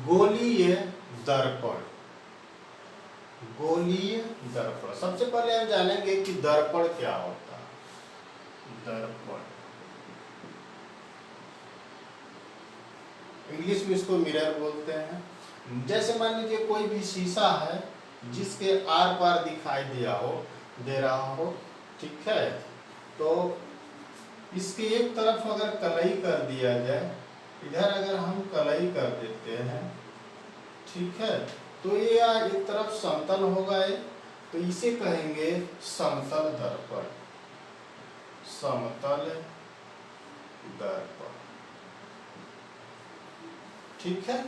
गोलीय दर्पण। गोलीय दर्पण, सबसे पहले हम जानेंगे कि दर्पण क्या होता है। दर्पण इंग्लिश में इसको मिरर बोलते हैं। जैसे मान लीजिए कोई भी शीशा है जिसके आर पार दिखाई दे रहा हो, ठीक है, तो इसके एक तरफ अगर कलई कर दिया जाए, इधर अगर हम कलई कर देते हैं, ठीक है, तो ये एक तरफ समतल होगा ये, तो इसे कहेंगे समतल दर्पण। समतल दर्पण, ठीक है।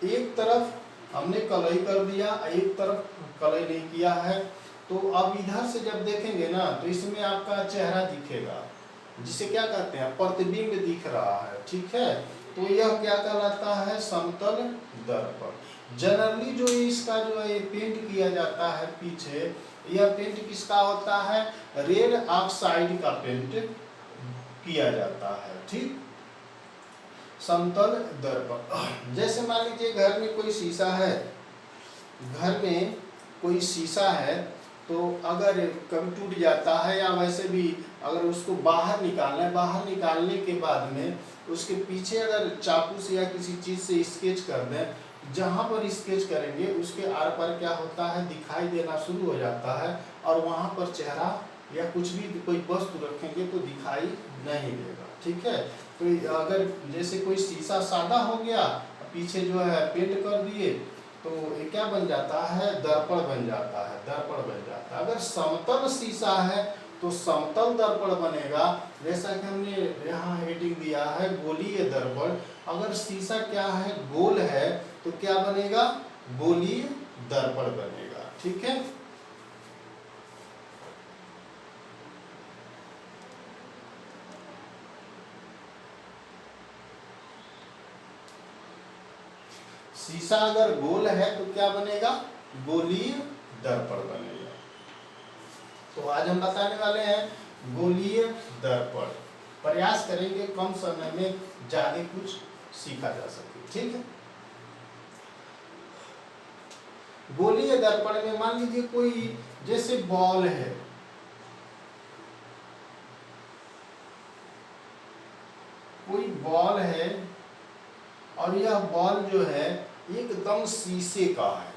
एक तरफ हमने कलई कर दिया, एक तरफ कलई नहीं किया है, तो अब इधर से जब देखेंगे ना तो इसमें आपका चेहरा दिखेगा, जिसे क्या कहते हैं, प्रतिबिंब दिख रहा है, ठीक है। तो यह क्या कहलाता है, समतल दर्पण। जनरली जो इसका जो है पेंट किया जाता है पीछे, यह पेंट किसका होता है, रेड ऑक्साइड का पेंट किया जाता है, ठीक। समतल दर्पण, जैसे मान लीजिए घर में कोई शीशा है, घर में कोई शीशा है, तो अगर कभी टूट जाता है या वैसे भी अगर उसको बाहर निकालना है, बाहर निकालने के बाद में उसके पीछे अगर चाकू से या किसी चीज़ से स्केच कर दें, जहाँ पर स्केच करेंगे उसके आर पार क्या होता है, दिखाई देना शुरू हो जाता है, और वहाँ पर चेहरा या कुछ भी कोई वस्तु रखेंगे तो दिखाई नहीं देगा, ठीक है। तो अगर जैसे कोई शीशा सादा हो गया, पीछे जो है पेंट कर दिए, तो ये क्या बन जाता है, दर्पण बन जाता है, दर्पण बन जाता है। अगर समतल शीशा है तो समतल दर्पण बनेगा, जैसा कि हमने यहाँ हेडिंग दिया है गोलीय दर्पण। अगर शीशा क्या है, गोल है, तो क्या बनेगा, गोलीय दर्पण बनेगा, ठीक है। शीशा अगर गोल है तो क्या बनेगा, गोलीय दर्पण बनेगा। तो आज हम बताने वाले हैं गोलीय दर्पण। प्रयास करेंगे कम समय में ज्यादा कुछ सीखा जा सके, ठीक है। गोलीय दर्पण में मान लीजिए कोई जैसे बॉल है, कोई बॉल है और यह बॉल जो है एकदम शीशे का है,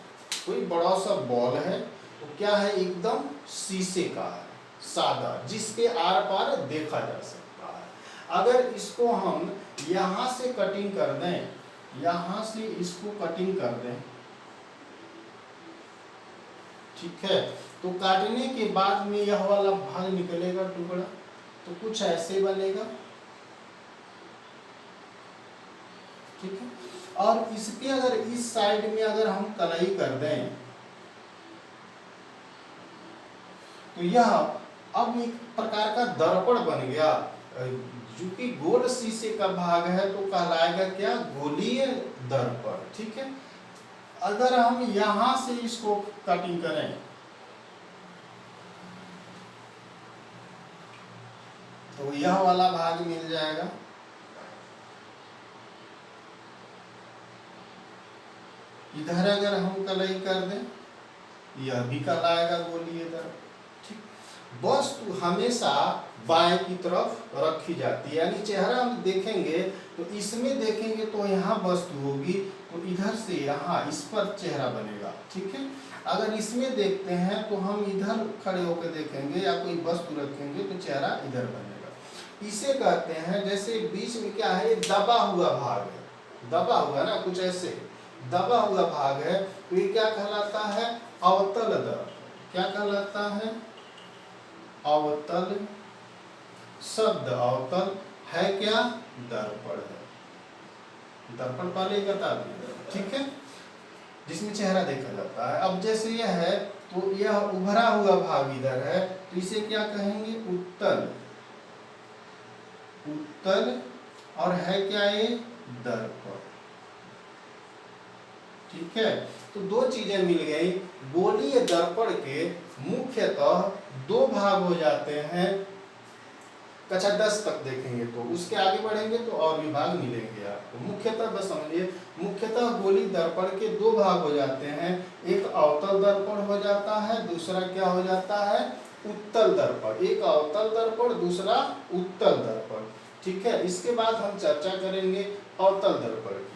कोई बड़ा सा बॉल है, तो क्या है, एकदम शीशे का है, सादा, जिसके आर पार देखा जा सकता है। अगर इसको हम यहाँ से कटिंग कर दें, यहाँ से इसको कटिंग कर दें, ठीक है, तो काटने के बाद में यह वाला भाग निकलेगा टुकड़ा, तो कुछ ऐसे बनेगा, ठीक है। और इसके अगर इस साइड में अगर हम कलई कर दें, तो यह अब एक प्रकार का दर्पण बन गया। चूंकि गोल शीशे का भाग है तो कहलाएगा क्या, गोलीय दर्पण, ठीक है। अगर हम यहां से इसको कटिंग करें, तो यह वाला भाग मिल जाएगा, इधर अगर हम कलई कर दें, यह भी कहलाएगा गोलीय दर्पण, ठीक। वस्तु हमेशा बाएं की तरफ रखी जाती है, यानी चेहरा हम देखेंगे तो इसमें देखेंगे तो यहाँ वस्तु होगी, तो इधर से यहाँ इस पर चेहरा बनेगा, ठीक है। अगर इसमें देखते हैं तो हम इधर खड़े होकर देखेंगे या कोई वस्तु रखेंगे तो चेहरा इधर बनेगा। इसे कहते हैं, जैसे बीच में क्या है, दबा हुआ भाग है, दबा हुआ ना, कुछ ऐसे दबा हुआ भाग है, तो ये क्या कहलाता है, अवतल दर्पण। क्या कहलाता है, अवतल। शब्द अवतल है क्या, दर्पण है, दर्पण पहले ही बता दिया, ठीक है, जिसमें चेहरा देखा जाता है। अब जैसे यह है तो यह उभरा हुआ भाग इधर है, तो इसे क्या कहेंगे, उत्तल। उत्तल, और है क्या ये, दर्पण, ठीक है। तो दो चीजें मिल गई। गोलीय दर्पण के मुख्यतः दो भाग हो जाते हैं, कक्षा 10 तक देखेंगे, तो उसके आगे बढ़ेंगे तो और भी भाग मिलेंगे आपको। मुख्यतः बस समझिए, मुख्यतः गोलीय दर्पण के दो भाग हो जाते हैं, एक अवतल दर्पण हो जाता है, दूसरा क्या हो जाता है, उत्तल दर्पण। एक अवतल दर्पण, दूसरा उत्तल दर्पण। ठीक है, इसके बाद हम चर्चा करेंगे अवतल दर्पण की।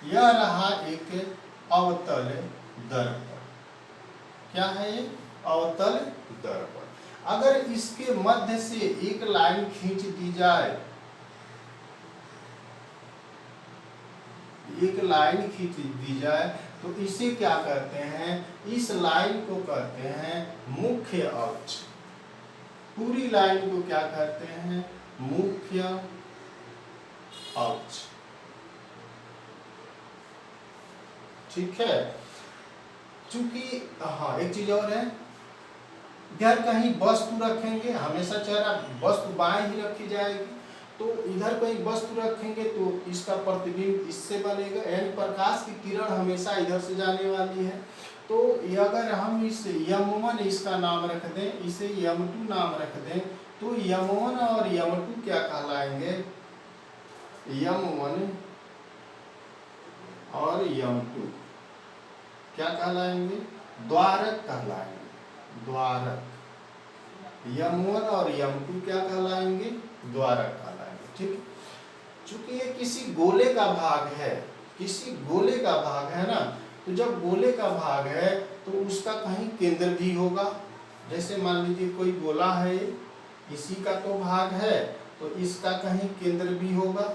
यह रहा एक अवतल दर्पण। क्या है ये? अवतल दर्पण। अगर इसके मध्य से एक लाइन खींच दी जाए, एक लाइन खींच दी जाए, तो इसे क्या कहते हैं, इस लाइन को कहते हैं मुख्य अक्ष। पूरी लाइन को क्या कहते हैं, मुख्य अक्ष। ठीक है, चूंकि हाँ एक चीज और है, इधर कहीं वस्तु रखेंगे, हमेशा चेहरा वस्तु बाएं ही रखी जाएगी, तो इधर कहीं वस्तु रखेंगे तो इसका प्रतिबिंब इससे बनेगा, यानी प्रकाश की किरण हमेशा इधर से जाने वाली है। तो अगर हम इस यम1 इसका नाम रख दें, इसे यम2 नाम रख दें, तो यम1 और यम2 क्या कहलाएंगे, यम1 और यम2 क्या कहलाएंगे, द्वारक कहलाएंगे, द्वारक। यम1 और यम2 क्या कहलाएंगे, द्वारक कहलाएंगे। ठीक, चूंकि ये किसी गोले का भाग है, किसी गोले का भाग है ना, तो जब गोले का भाग है तो उसका कहीं केंद्र भी होगा। जैसे मान लीजिए कोई गोला है, इसी का तो भाग है, तो इसका कहीं केंद्र भी होगा।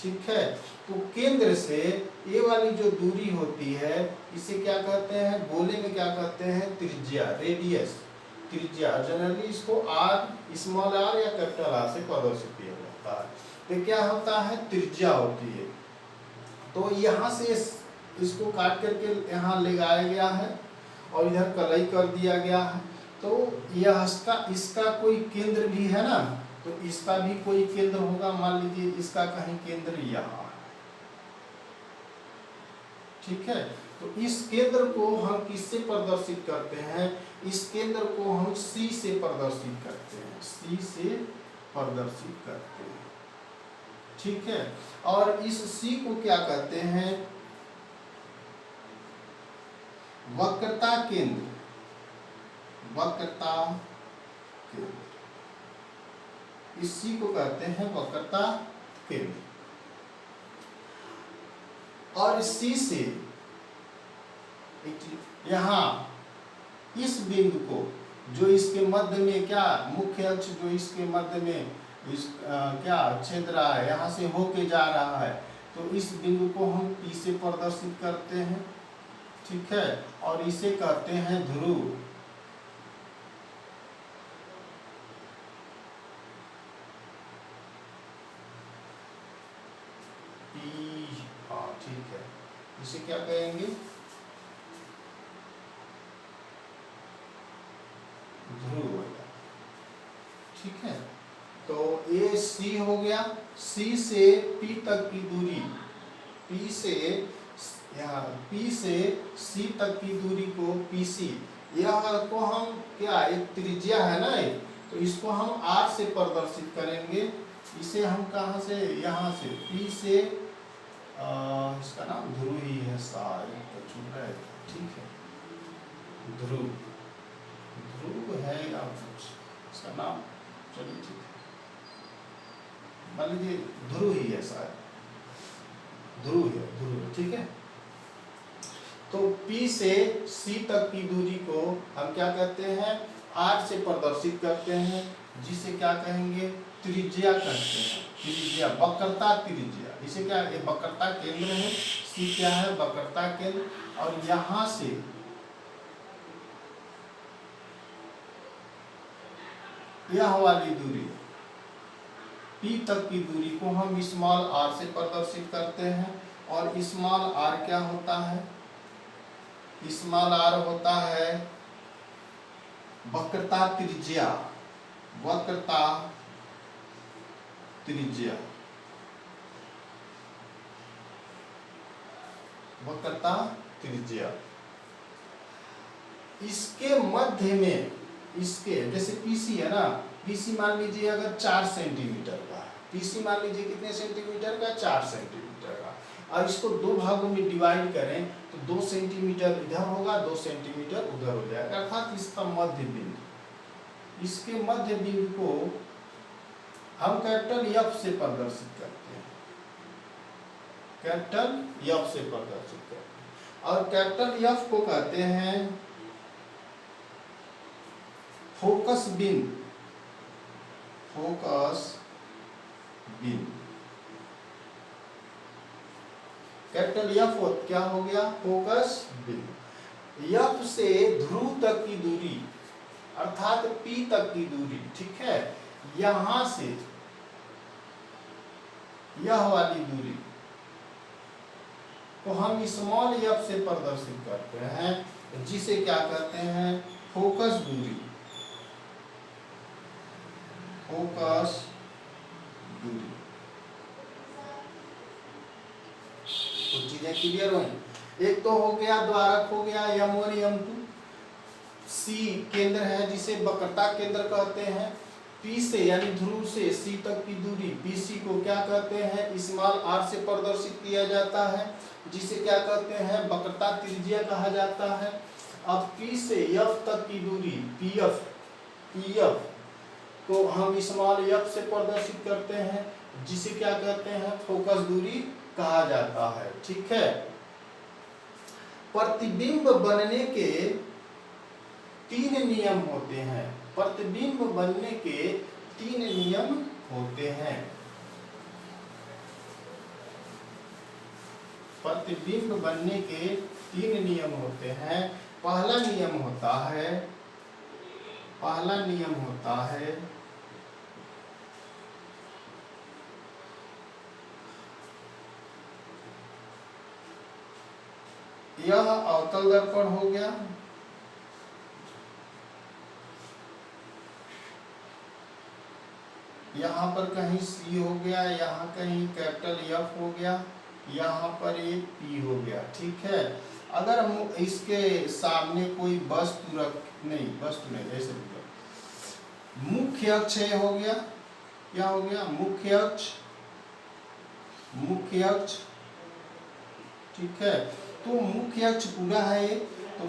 ठीक है, तो केंद्र से ये वाली जो दूरी होती है, इसे क्या कहते हैं, गोले में क्या कहते हैं, त्रिज्या, रेडियस, त्रिज्या। जनरली इसको आर, स्मॉल आर या कैपिटल आर से प्रदर्शित किया जाता है। तो क्या होता है, त्रिज्या होती है। तो यहाँ से इसको काट करके यहाँ ले आया गया है और इधर कलई कर दिया गया है। तो यह इसका कोई केंद्र भी है ना, तो इसका भी कोई केंद्र होगा। मान लीजिए इसका कहीं केंद्र यहाँ, ठीक है, तो इस केंद्र को हम किससे प्रदर्शित करते हैं, इस केंद्र को हम C से प्रदर्शित करते हैं, C से प्रदर्शित करते हैं। ठीक है, और इस C को क्या कहते हैं, वक्रता केंद्र, वक्रता केंद्र। इस C को कहते हैं वक्रता केंद्र। और C से यहाँ इस बिंदु को, जो इसके मध्य में क्या, मुख्य अक्ष जो इसके मध्य में क्या छेद रहा है, यहाँ से होके जा रहा है, तो इस बिंदु को हम P से प्रदर्शित करते हैं। ठीक है, और इसे कहते हैं ध्रुव। हाँ ठीक है, इसे क्या कहेंगे, ध्रुव। ठीक है, तो ये C हो गया। C से P तक की दूरी, P से यहाँ P से C तक की दूरी को PC, यह को हम क्या, एक त्रिज्या है ना एक, तो इसको हम R से प्रदर्शित करेंगे। इसे हम कहाँ से, यहाँ से P से इसका नाम ध्रुव ही है, सारे तो चुन रहा है। ठीक है, ध्रुव, ध्रुव है या कुछ इसका नाम, चलिए ठीक है, मान लीजिए ध्रुव ही है, शायद ध्रुव है, ध्रुव। ठीक है, तो P से C तक की दूरी को हम क्या कहते हैं, R से प्रदर्शित करते हैं, जिसे क्या कहेंगे, त्रिज्या कहते हैं, त्रिज्या, वक्रता त्रिज्या। इसे क्या, ये वक्रता केंद्र है, C क्या है, वक्रता केंद्र। और यहाँ से यह वाली दूरी P तक की दूरी को हम स्मॉल r से प्रदर्शित करते हैं। और स्मॉल r क्या होता है, स्मॉल r होता है वक्रता त्रिज्या, वक्रता त्रिज्या, वक्रता त्रिज्या, इसके मध्य में, इसके जैसे पीसी है ना, पीसी मान लीजिए अगर 4 सेंटीमीटर का है, पीसी मान लीजिए कितने सेंटीमीटर का, 4 सेंटीमीटर का, और इसको दो भागों में डिवाइड करें तो 2 सेंटीमीटर इधर होगा, 2 सेंटीमीटर उधर हो जाएगा, अर्थात इसका मध्य बिंदु, इसके मध्य बिंदु को हम कैपिटल एफ से प्रदर्शित करते हैं, कैपिटल एफ से प्रदर्शित करते हैं, और कैपिटल एफ को कहते हैं फोकस बिंदु, फोकस बिंदु, कैपिटल एफ क्या हो गया, फोकस बिंदु। एफ से ध्रुव तक की दूरी अर्थात पी तक की दूरी, ठीक है, यहां से यह वाली दूरी को हम स्मॉल एफ से प्रदर्शित करते हैं, जिसे क्या कहते हैं, फोकस दूरी, फोकस दूरी। कुछ चीजें क्लियर हुई। एक तो हो गया द्वारक, हो गया M1 M2, सी केंद्र है जिसे वक्रता केंद्र कहते हैं, पी से यानी ध्रुव से सी तक की दूरी पीसी को क्या कहते हैं, स्मॉल आर से प्रदर्शित किया जाता है, जिसे क्या कहते हैं, वक्रता त्रिज्या कहा जाता है। अब पी से एफ तक की दूरी पीएफ, पीएफ को हम स्मॉल एफ से प्रदर्शित करते हैं, जिसे क्या कहते हैं, फोकस दूरी कहा जाता है, ठीक है। प्रतिबिंब बनने के 3 नियम होते हैं, प्रतिबिंब बनने के 3 नियम होते हैं, प्रतिबिंब बनने के 3 नियम होते हैं। पहला नियम होता है, पहला नियम होता है यह अवतल दर्पण हो गया, यहाँ पर कहीं सी हो गया, यहाँ कहीं कैपिटल एफ हो गया, यहाँ पर एक पी हो गया, ठीक है। अगर हम इसके सामने कोई वस्तु रख, नहीं वस्तु नहीं, ऐसे मुख्य अक्ष हो गया, क्या हो गया, मुख्य अक्ष, मुख्य अक्ष, ठीक है। तो मुख्य अक्ष पूरा है, तो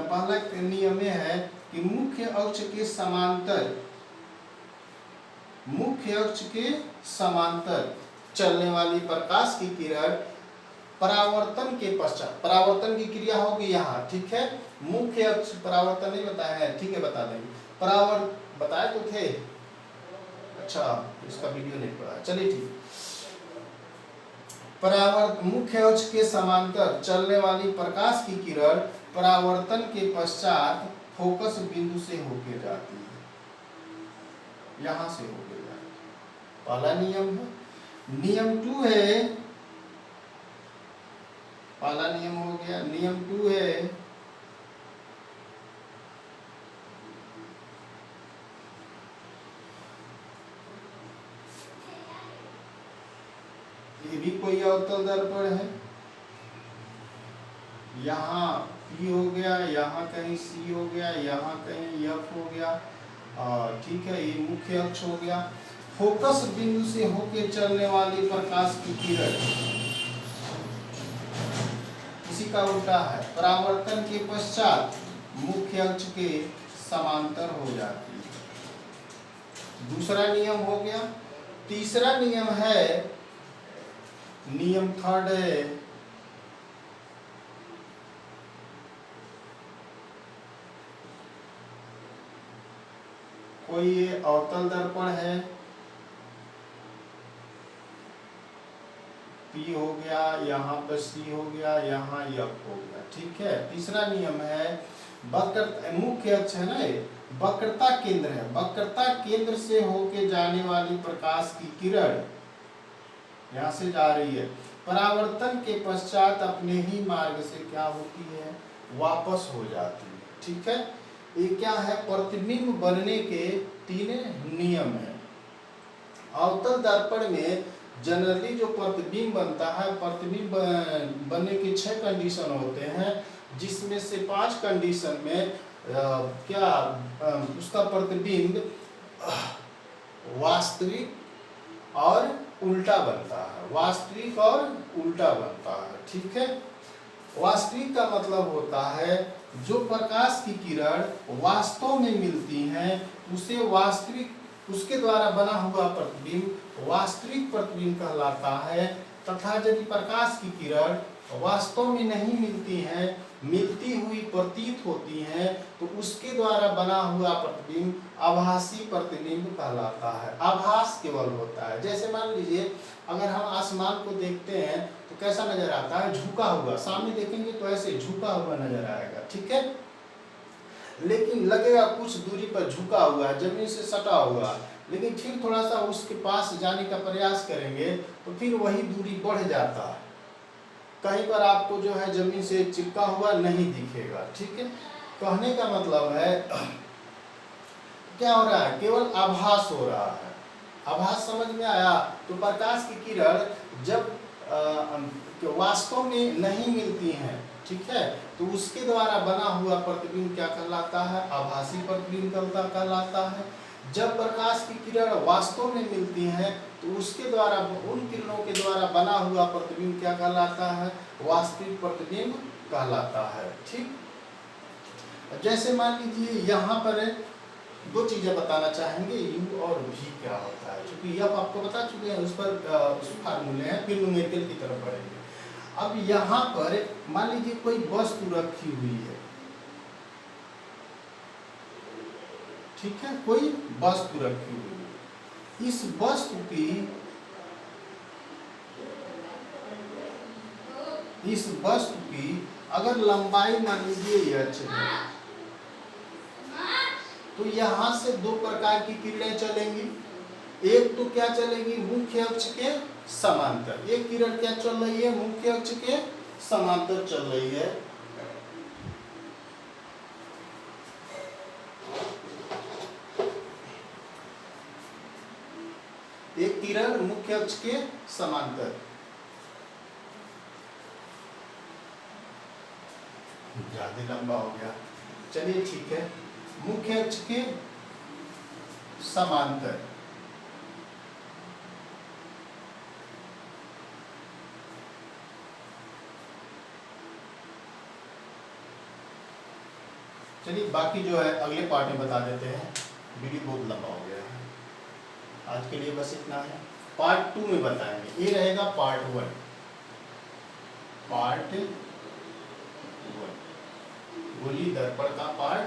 पहला नियम यह है कि मुख्य अक्ष के समांतर, मुख्य अक्ष के समांतर चलने वाली प्रकाश की किरण परावर्तन के पश्चात, परावर्तन की क्रिया होगी यहाँ, ठीक है। मुख्य अक्ष परावर्तन नहीं बताया है, ठीक है, बता देंगे, परावर्तन बताए तो थे, अच्छा इसका वीडियो नहीं पड़ा, चलिए ठीक। परावर्तन मुख्य अक्ष के समांतर चलने वाली प्रकाश की किरण परावर्तन के पश्चात फोकस बिंदु से होकर जाती है, यहां से होकर जाती है, पहला नियम है। नियम 2 है, पहला नियम हो गया। नियम 2 है ये भी कोई अवतल दर्पण है, यहाँ P हो गया, यहाँ कहीं C हो गया, यहाँ कहीं F हो गया, ठीक है, ये मुख्य अक्ष हो गया। फोकस बिंदु से होकर चलने वाली प्रकाश की किरण इसी का उल्टा है, परावर्तन के पश्चात मुख्य अक्ष के समांतर हो जाती है, दूसरा नियम हो गया। तीसरा नियम है, नियम 3 है कोई ये अवतल दर्पण है, P हो गया, यहाँ पर C हो गया, यहाँ F हो गया, ठीक है। तीसरा नियम है वक्रता, मुख्य अक्ष है ना, ये वक्रता केंद्र है, वक्रता केंद्र से होके जाने वाली प्रकाश की किरण यहाँ से जा रही है, परावर्तन के पश्चात अपने ही मार्ग से क्या होती है, वापस हो जाती है, ठीक है। ये क्या है, प्रतिबिंब बनने के 3 नियम है। अवतल दर्पण में जनरली जो प्रतिबिंब बनता है, प्रतिबिंब बनने के 6 कंडीशन होते हैं, जिसमें से 5 कंडीशन में उसका प्रतिबिंब वास्तविक और उल्टा बनता है, वास्तविक और उल्टा बनता है। ठीक है, वास्तविक का मतलब होता है जो प्रकाश की किरण वास्तव में मिलती हैं उसे वास्तविक, उसके द्वारा बना हुआ प्रतिबिंब वास्तविक प्रतिबिंब कहलाता है। तथा यदि प्रकाश की किरण वास्तव में नहीं मिलती हैं, मिलती हुई प्रतीत होती हैं, तो उसके द्वारा बना हुआ प्रतिबिंब आभासी प्रतिबिंब कहलाता है। आभास केवल होता है। जैसे मान लीजिए अगर हम आसमान को देखते हैं तो कैसा नजर आता है, झुका हुआ। सामने देखेंगे तो ऐसे झुका हुआ नजर आएगा, ठीक है, लेकिन लगेगा कुछ दूरी पर झुका हुआ है, जमीन से सटा हुआ, लेकिन फिर थोड़ा सा उसके पास जाने का प्रयास करेंगे तो फिर वही दूरी बढ़ जाता है, कहीं पर आपको जो है जमीन से चिपका हुआ नहीं दिखेगा। ठीक है, कहने का मतलब है क्या हो रहा है, केवल आभास हो रहा है। आभास समझ में आया? तो प्रकाश की किरण जब वास्तव में नहीं मिलती हैं, ठीक है, तो उसके द्वारा बना हुआ प्रतिबिंब क्या कहलाता है, आभासी प्रतिबिंब कहलाता है। जब प्रकाश की किरण वास्तव में मिलती हैं तो उसके द्वारा, उन किरणों के द्वारा बना हुआ प्रतिबिंब क्या कहलाता है, वास्तविक प्रतिबिंब कहलाता है। ठीक, जैसे मान लीजिए यहाँ पर 2 चीजें बताना चाहेंगे, U और V क्या होता है, क्योंकि यह आपको बता चुके हैं, उस पर फार्मूले हैं, फिर न्यूमेरिकल की तरफ बढ़ेंगे। अब यहाँ पर मान लीजिए कोई वस्तु रखी हुई है, ठीक है, कोई वस्तु रखी हुई है। इस वस्तु की अगर लंबाई मान लीजिए h है, तो यहाँ से 2 प्रकार की किरणें चलेंगी। एक तो क्या चलेगी, मुख्य अक्ष के समांतर। एक किरण क्या चल रही है, मुख्य अक्ष के समांतर चल रही है। एक किरण मुख्य अक्ष के समांतर, ज्यादा लंबा हो गया, चलिए ठीक है, मुख्य अक्ष के समांतर चलिए बाकी जो है अगले पार्ट में बता देते हैं, वीडियो बहुत लंबा हो गया है, आज के लिए बस इतना है। पार्ट 2 में बताएंगे, ये रहेगा पार्ट 1, गोली दर्पण का पार्ट